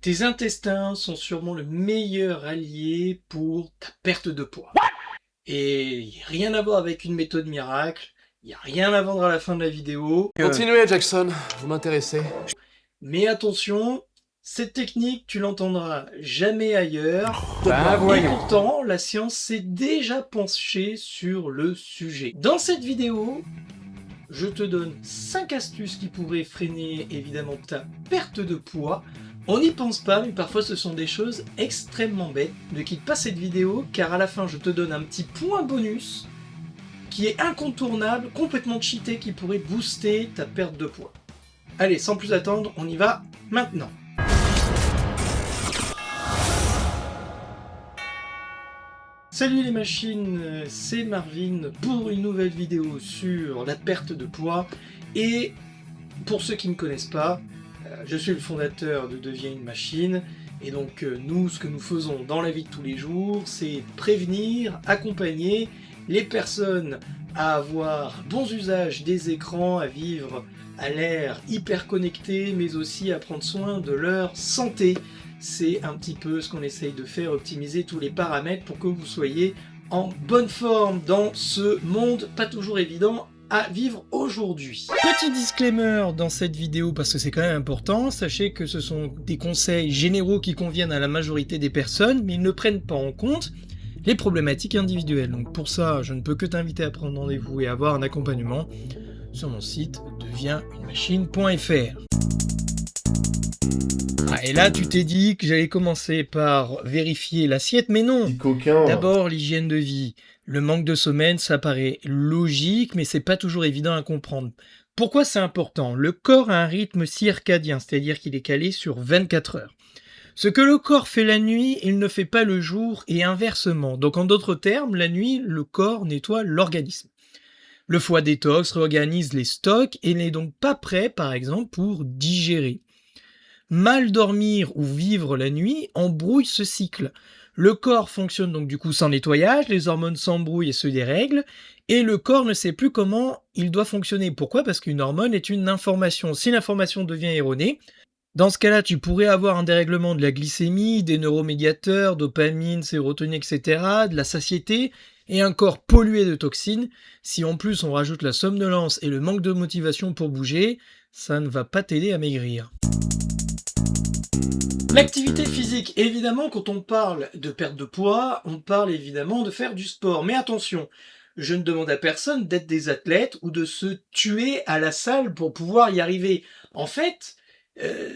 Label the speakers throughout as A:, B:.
A: Tes intestins sont sûrement le meilleur allié pour ta perte de poids. Et y a rien à voir avec une méthode miracle, il n'y a rien à vendre à la fin de la vidéo.
B: Continuez, Jackson, vous m'intéressez.
A: Mais attention, cette technique, tu l'entendras jamais ailleurs.
B: Ben
A: Et
B: voyons.
A: pourtant, la science s'est déjà penchée sur le sujet. Dans cette vidéo, je te donne 5 astuces qui pourraient freiner évidemment ta perte de poids. On n'y pense pas, mais parfois ce sont des choses extrêmement bêtes. Ne quitte pas cette vidéo, car à la fin je te donne un petit point bonus qui est incontournable, complètement cheaté, qui pourrait booster ta perte de poids. Allez, sans plus attendre, on y va maintenant. Salut les machines, c'est Marvin pour une nouvelle vidéo sur la perte de poids. Et pour ceux qui ne me connaissent pas, je suis le fondateur de Deviens une machine. Et donc nous, ce que nous faisons dans la vie de tous les jours, c'est prévenir, accompagner les personnes à avoir bons usages des écrans, à vivre à l'ère hyper connecté, mais aussi à prendre soin de leur santé. C'est un petit peu ce qu'on essaye de faire, optimiser tous les paramètres pour que vous soyez en bonne forme dans ce monde pas toujours évident à vivre aujourd'hui. Petit disclaimer dans cette vidéo parce que c'est quand même important, sachez que ce sont des conseils généraux qui conviennent à la majorité des personnes, mais ils ne prennent pas en compte les problématiques individuelles. Donc pour ça, je ne peux que t'inviter à prendre rendez-vous et avoir un accompagnement sur mon site deviensunemachine.fr. Ah, et là, tu t'es dit que j'allais commencer par vérifier l'assiette, mais non.
B: Coquin.
A: D'abord, l'hygiène de vie. Le manque de sommeil, ça paraît logique, mais c'est pas toujours évident à comprendre. Pourquoi c'est important? Le corps a un rythme circadien, c'est-à-dire qu'il est calé sur 24 heures. Ce que le corps fait la nuit, il ne fait pas le jour et inversement. Donc en d'autres termes, la nuit, le corps nettoie l'organisme. Le foie détoxe, réorganise les stocks et n'est donc pas prêt, par exemple, pour digérer. Mal dormir ou vivre la nuit embrouille ce cycle. Le corps fonctionne donc du coup sans nettoyage, les hormones s'embrouillent et se dérèglent, et le corps ne sait plus comment il doit fonctionner. Pourquoi? Parce qu'une hormone est une information. Si l'information devient erronée, dans ce cas-là, tu pourrais avoir un dérèglement de la glycémie, des neuromédiateurs, dopamine, sérotonine, etc., de la satiété, et un corps pollué de toxines. Si en plus on rajoute la somnolence et le manque de motivation pour bouger, ça ne va pas t'aider à maigrir. L'activité physique, évidemment, quand on parle de perte de poids, on parle évidemment de faire du sport. Mais attention, je ne demande à personne d'être des athlètes ou de se tuer à la salle pour pouvoir y arriver. En fait,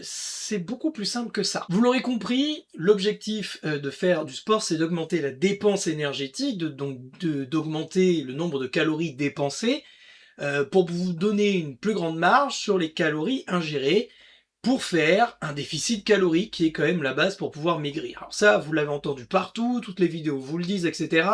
A: c'est beaucoup plus simple que ça. Vous l'aurez compris, l'objectif de faire du sport, c'est d'augmenter la dépense énergétique, d'augmenter le nombre de calories dépensées, pour vous donner une plus grande marge sur les calories ingérées, pour faire un déficit calorique qui est quand même la base pour pouvoir maigrir. Alors ça, vous l'avez entendu partout, toutes les vidéos vous le disent, etc.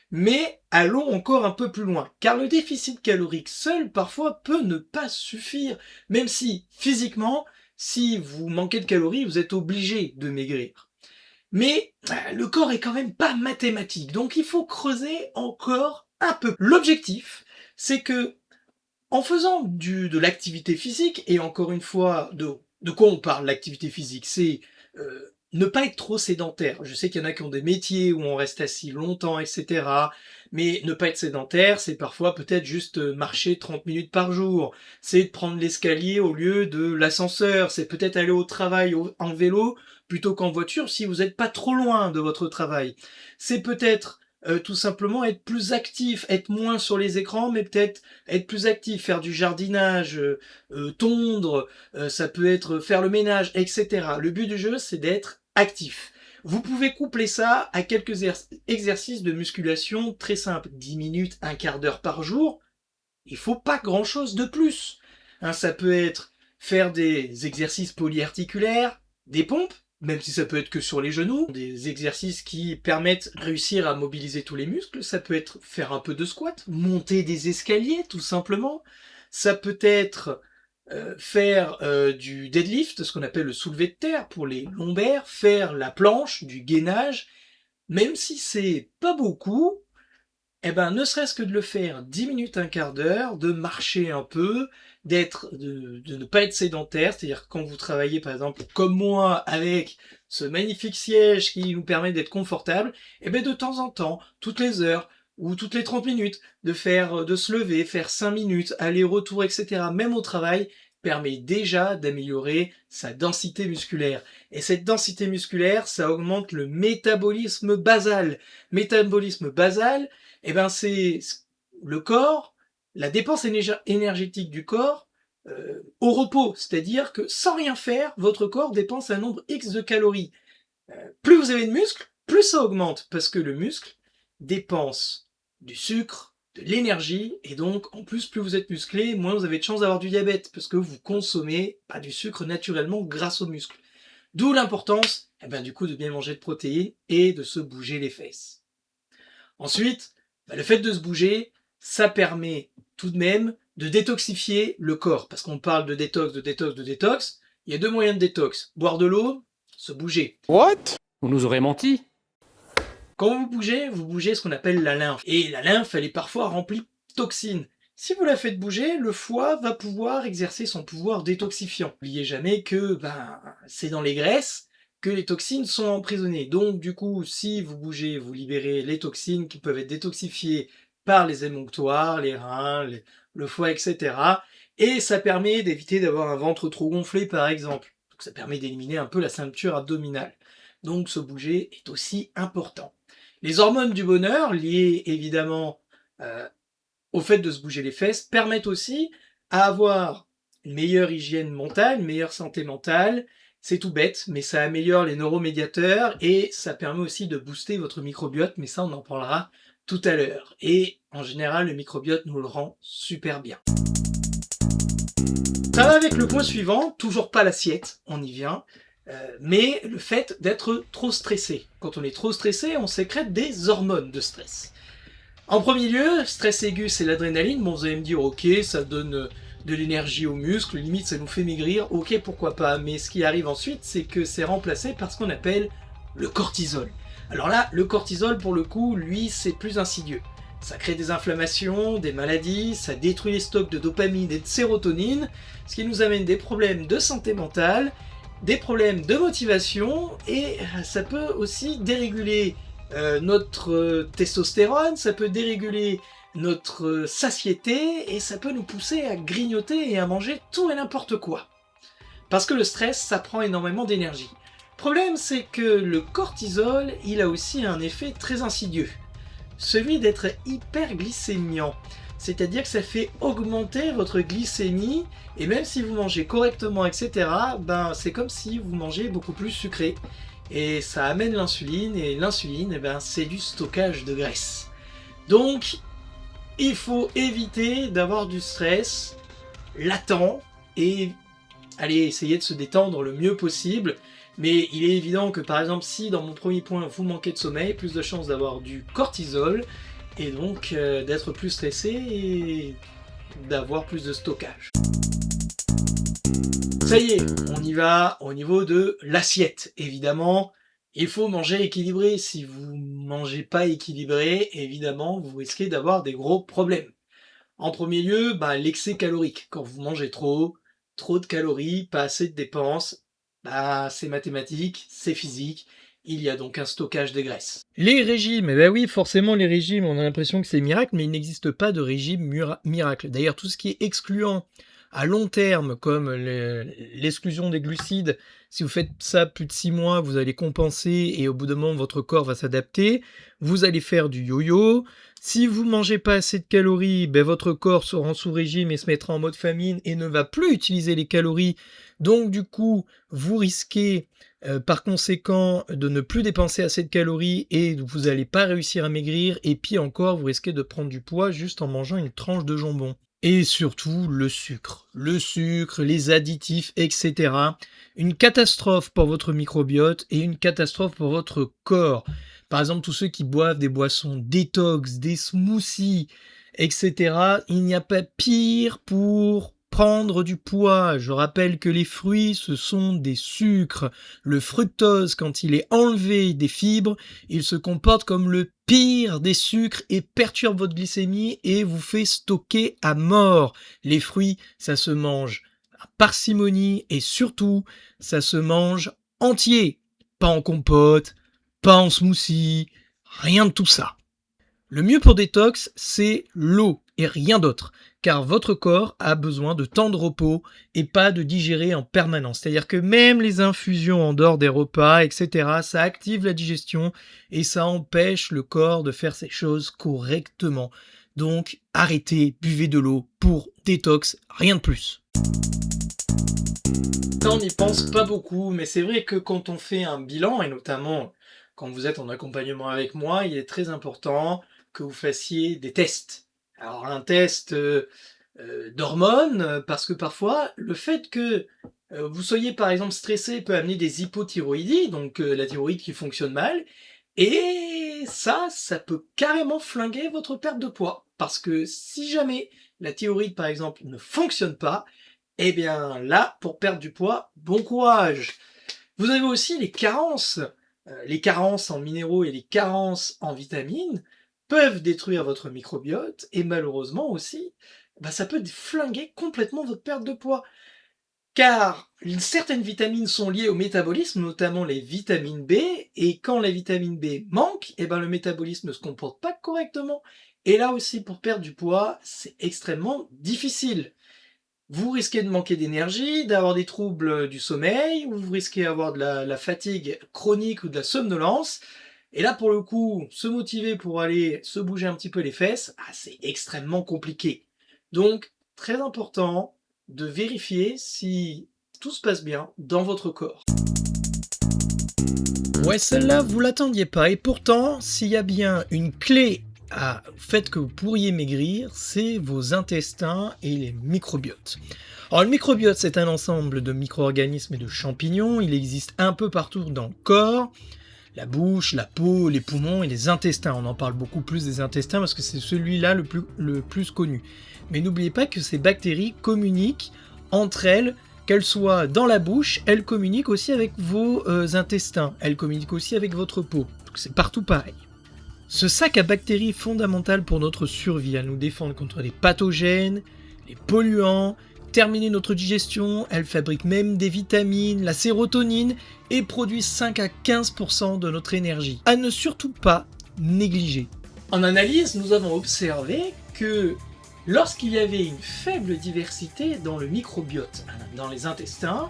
A: Mais allons encore un peu plus loin, car le déficit calorique seul, parfois, peut ne pas suffire, même si, physiquement, si vous manquez de calories, vous êtes obligé de maigrir. Mais le corps est quand même pas mathématique, donc il faut creuser encore un peu. L'objectif, c'est que en faisant de l'activité physique, et encore une fois, de quoi on parle, l'activité physique? C'est ne pas être trop sédentaire. Je sais qu'il y en a qui ont des métiers où on reste assis longtemps, etc. Mais ne pas être sédentaire, c'est parfois peut-être juste marcher 30 minutes par jour. C'est de prendre l'escalier au lieu de l'ascenseur. C'est peut-être aller au travail en vélo plutôt qu'en voiture si vous n'êtes pas trop loin de votre travail. C'est peut-être tout simplement être plus actif, être moins sur les écrans, mais peut-être être plus actif, faire du jardinage, tondre, ça peut être faire le ménage, etc. Le but du jeu, c'est d'être actif. Vous pouvez coupler ça à quelques exercices de musculation très simples. 10 minutes, un quart d'heure par jour. Il faut pas grand-chose de plus. Hein, ça peut être faire des exercices polyarticulaires, des pompes, même si ça peut être que sur les genoux, des exercices qui permettent de réussir à mobiliser tous les muscles. Ça peut être faire un peu de squat, monter des escaliers tout simplement. Ça peut être faire du deadlift, ce qu'on appelle le soulevé de terre pour les lombaires, faire la planche, du gainage, même si c'est pas beaucoup, Eh ben, ne serait-ce que de le faire 10 minutes, un quart d'heure, de marcher un peu, de ne pas être sédentaire, c'est-à-dire quand vous travaillez par exemple comme moi avec ce magnifique siège qui nous permet d'être confortable, eh ben de temps en temps, toutes les heures ou toutes les 30 minutes, de se lever, faire 5 minutes, aller-retour, etc., même au travail, permet déjà d'améliorer sa densité musculaire. Et cette densité musculaire, ça augmente le métabolisme basal. Métabolisme basal, eh ben c'est le corps, la dépense énergétique du corps au repos. C'est-à-dire que sans rien faire, votre corps dépense un nombre X de calories. Plus vous avez de muscles, plus ça augmente, parce que le muscle dépense du sucre, de l'énergie, et donc en plus vous êtes musclé, moins vous avez de chances d'avoir du diabète, parce que vous consommez du sucre naturellement grâce aux muscles. D'où l'importance du coup de bien manger de protéines et de se bouger les fesses. Ensuite, le fait de se bouger, ça permet tout de même de détoxifier le corps. Parce qu'on parle de détox, de détox, de détox. Il y a deux moyens de détox. Boire de l'eau, se bouger.
B: What? On nous aurait menti.
A: Quand vous bougez ce qu'on appelle la lymphe. Et la lymphe, elle est parfois remplie de toxines. Si vous la faites bouger, le foie va pouvoir exercer son pouvoir détoxifiant. N'oubliez jamais que c'est dans les graisses que les toxines sont emprisonnées. Donc du coup, si vous bougez, vous libérez les toxines qui peuvent être détoxifiées par les émonctoires, les reins, le foie, etc. Et ça permet d'éviter d'avoir un ventre trop gonflé, par exemple. Donc ça permet d'éliminer un peu la ceinture abdominale. Donc se bouger est aussi important. Les hormones du bonheur, liées évidemment au fait de se bouger les fesses, permettent aussi à avoir une meilleure hygiène mentale, une meilleure santé mentale. C'est tout bête, mais ça améliore les neuromédiateurs et ça permet aussi de booster votre microbiote, mais ça on en parlera tout à l'heure. Et en général, le microbiote nous le rend super bien. Ça va avec le point suivant, toujours pas l'assiette, on y vient, mais le fait d'être trop stressé. Quand on est trop stressé, on sécrète des hormones de stress. En premier lieu, stress aigu, c'est l'adrénaline. Bon, vous allez me dire, ok, ça donne de l'énergie aux muscles, limite ça nous fait maigrir, ok, pourquoi pas. Mais ce qui arrive ensuite, c'est que c'est remplacé par ce qu'on appelle le cortisol. Alors là, le cortisol, pour le coup, lui, c'est plus insidieux. Ça crée des inflammations, des maladies, ça détruit les stocks de dopamine et de sérotonine, ce qui nous amène des problèmes de santé mentale, des problèmes de motivation, et ça peut aussi déréguler notre testostérone, ça peut déréguler notre satiété, et ça peut nous pousser à grignoter et à manger tout et n'importe quoi. Parce que le stress, ça prend énormément d'énergie. Le problème, c'est que le cortisol, il a aussi un effet très insidieux. Celui d'être hyperglycémiant. C'est-à-dire que ça fait augmenter votre glycémie, et même si vous mangez correctement, etc., c'est comme si vous mangez beaucoup plus sucré. Et ça amène l'insuline, et l'insuline, c'est du stockage de graisse. Donc, il faut éviter d'avoir du stress latent, et aller essayer de se détendre le mieux possible. Mais il est évident que par exemple, si dans mon premier point, vous manquez de sommeil, plus de chances d'avoir du cortisol, et donc d'être plus stressé et d'avoir plus de stockage. Ça y est, on y va au niveau de l'assiette. Évidemment, il faut manger équilibré. Si vous mangez pas équilibré, évidemment, vous risquez d'avoir des gros problèmes. En premier lieu, l'excès calorique. Quand vous mangez trop de calories, pas assez de dépenses, c'est mathématique, c'est physique. Il y a donc un stockage de graisse. Les régimes, oui, forcément les régimes, on a l'impression que c'est miracle, mais il n'existe pas de régime miracle. D'ailleurs, tout ce qui est excluant à long terme, comme l'exclusion des glucides, si vous faites ça plus de 6 mois, vous allez compenser et au bout d'un moment, votre corps va s'adapter. Vous allez faire du yo-yo. Si vous mangez pas assez de calories, votre corps sera en sous-régime et se mettra en mode famine et ne va plus utiliser les calories. Donc du coup, vous risquez par conséquent de ne plus dépenser assez de calories et vous n'allez pas réussir à maigrir. Et puis encore, vous risquez de prendre du poids juste en mangeant une tranche de jambon. Et surtout, le sucre, les additifs, etc. Une catastrophe pour votre microbiote et une catastrophe pour votre corps. Par exemple, tous ceux qui boivent des boissons détox, des smoothies, etc. Il n'y a pas pire pour prendre du poids. Je rappelle que les fruits, ce sont des sucres. Le fructose, quand il est enlevé des fibres, il se comporte comme le pire des sucres et perturbe votre glycémie et vous fait stocker à mort. Les fruits, ça se mange à parcimonie et surtout, ça se mange entier. Pas en compote, pas en smoothie, rien de tout ça. Le mieux pour détox, c'est l'eau et rien d'autre, car votre corps a besoin de temps de repos et pas de digérer en permanence. C'est-à-dire que même les infusions en dehors des repas, etc., ça active la digestion et ça empêche le corps de faire ses choses correctement. Donc arrêtez, buvez de l'eau pour détox, rien de plus. Ça, on n'y pense pas beaucoup, mais c'est vrai que quand on fait un bilan, et notamment quand vous êtes en accompagnement avec moi, il est très important que vous fassiez des tests. Alors un test d'hormones, parce que parfois, le fait que vous soyez par exemple stressé peut amener des hypothyroïdies, donc la thyroïde qui fonctionne mal, et ça peut carrément flinguer votre perte de poids. Parce que si jamais la thyroïde par exemple ne fonctionne pas, eh bien là, pour perdre du poids, bon courage. Vous avez aussi les carences. Les carences en minéraux et les carences en vitamines peuvent détruire votre microbiote et malheureusement aussi, ça peut flinguer complètement votre perte de poids. Car certaines vitamines sont liées au métabolisme, notamment les vitamines B, et quand la vitamine B manque, le métabolisme ne se comporte pas correctement. Et là aussi, pour perdre du poids, c'est extrêmement difficile. Vous risquez de manquer d'énergie, d'avoir des troubles du sommeil, ou vous risquez d'avoir de la fatigue chronique ou de la somnolence. Et là, pour le coup, se motiver pour aller se bouger un petit peu les fesses, c'est extrêmement compliqué. Donc, très important de vérifier si tout se passe bien dans votre corps. Ouais, celle-là, vous l'attendiez pas. Et pourtant, s'il y a bien une clé au fait que vous pourriez maigrir, c'est vos intestins et les microbiotes. Alors le microbiote, c'est un ensemble de micro-organismes et de champignons. Il existe un peu partout dans le corps. La bouche, la peau, les poumons et les intestins. On en parle beaucoup plus des intestins parce que c'est celui-là le plus connu. Mais n'oubliez pas que ces bactéries communiquent entre elles, qu'elles soient dans la bouche, elles communiquent aussi avec vos intestins. Elles communiquent aussi avec votre peau. Donc c'est partout pareil. Ce sac à bactéries est fondamental pour notre survie, à nous défendre contre les pathogènes, les polluants, terminer notre digestion, elle fabrique même des vitamines, la sérotonine et produit 5 à 15% de notre énergie. À ne surtout pas négliger. En analyse, nous avons observé que lorsqu'il y avait une faible diversité dans le microbiote, dans les intestins,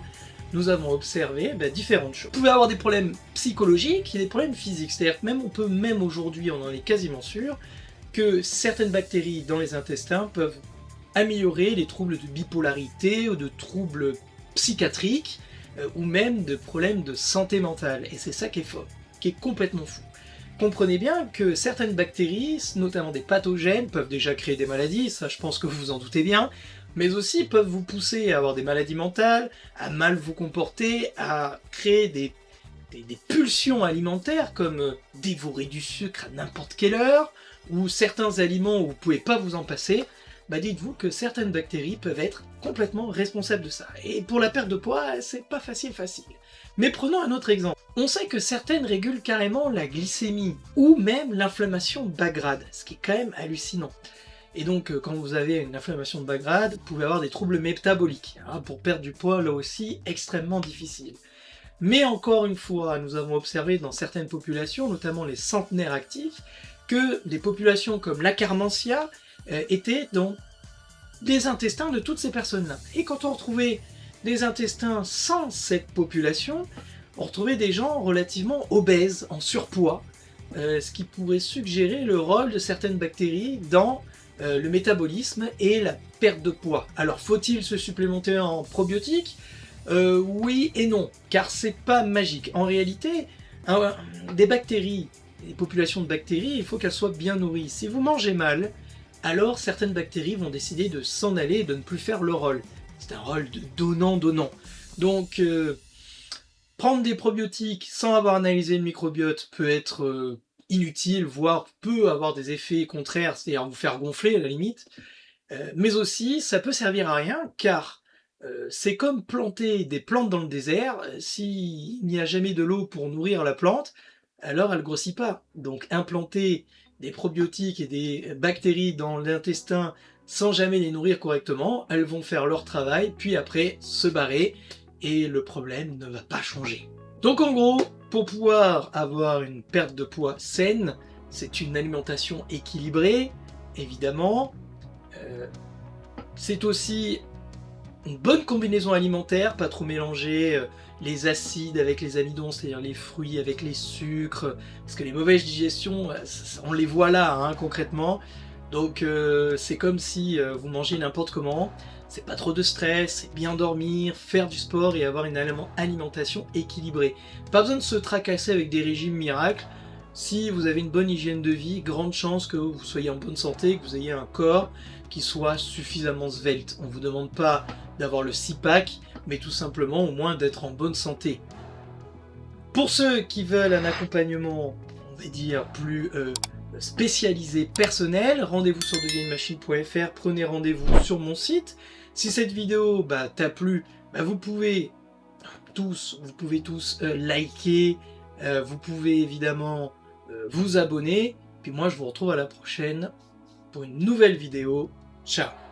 A: nous avons observé différentes choses. Vous pouvez avoir des problèmes psychologiques et des problèmes physiques. C'est-à-dire que on peut aujourd'hui, on en est quasiment sûr, que certaines bactéries dans les intestins peuvent améliorer les troubles de bipolarité ou de troubles psychiatriques ou même de problèmes de santé mentale. Et c'est ça qui est faux, qui est complètement fou. Comprenez bien que certaines bactéries, notamment des pathogènes, peuvent déjà créer des maladies, ça je pense que vous vous en doutez bien, mais aussi peuvent vous pousser à avoir des maladies mentales, à mal vous comporter, à créer des pulsions alimentaires comme dévorer du sucre à n'importe quelle heure, ou certains aliments où vous pouvez pas vous en passer. Dites-vous que certaines bactéries peuvent être complètement responsables de ça. Et pour la perte de poids, c'est pas facile. Mais prenons un autre exemple. On sait que certaines régulent carrément la glycémie, ou même l'inflammation de bas grade, ce qui est quand même hallucinant. Et donc, quand vous avez une inflammation de bas grade, vous pouvez avoir des troubles métaboliques. Pour perdre du poids, là aussi, extrêmement difficile. Mais encore une fois, nous avons observé dans certaines populations, notamment les centenaires actifs, que des populations comme l'Akkermansia étaient dans des intestins de toutes ces personnes-là. Et quand on retrouvait des intestins sans cette population, on retrouvait des gens relativement obèses, en surpoids, ce qui pourrait suggérer le rôle de certaines bactéries dans le métabolisme et la perte de poids. Alors faut-il se supplémenter en probiotiques ? Oui et non, car c'est pas magique. En réalité, des bactéries, des populations de bactéries, il faut qu'elles soient bien nourries. Si vous mangez mal, alors certaines bactéries vont décider de s'en aller et de ne plus faire leur rôle. C'est un rôle de donnant-donnant. Donc, prendre des probiotiques sans avoir analysé le microbiote peut être inutile, voire peut avoir des effets contraires, c'est-à-dire vous faire gonfler à la limite. Mais aussi, ça peut servir à rien car c'est comme planter des plantes dans le désert, s'il n'y a jamais de l'eau pour nourrir la plante, alors elle grossit pas. Donc implanter des probiotiques et des bactéries dans l'intestin sans jamais les nourrir correctement, elles vont faire leur travail, puis après se barrer et le problème ne va pas changer. Donc en gros, pour pouvoir avoir une perte de poids saine, c'est une alimentation équilibrée, évidemment. C'est aussi une bonne combinaison alimentaire, pas trop mélanger les acides avec les amidons, c'est-à-dire les fruits avec les sucres, parce que les mauvaises digestions, on les voit là, hein, concrètement. Donc c'est comme si vous mangez n'importe comment, c'est pas trop de stress, c'est bien dormir, faire du sport et avoir une alimentation équilibrée. Pas besoin de se tracasser avec des régimes miracles. Si vous avez une bonne hygiène de vie, grande chance que vous soyez en bonne santé, que vous ayez un corps qui soit suffisamment svelte. On ne vous demande pas d'avoir le six-pack, mais tout simplement au moins d'être en bonne santé. Pour ceux qui veulent un accompagnement, on va dire, plus spécialisé, personnel, rendez-vous sur deviennemachine.fr, prenez rendez-vous sur mon site. Si cette vidéo t'a plu, vous pouvez tous liker, vous pouvez évidemment vous abonner, puis moi je vous retrouve à la prochaine pour une nouvelle vidéo. Ciao!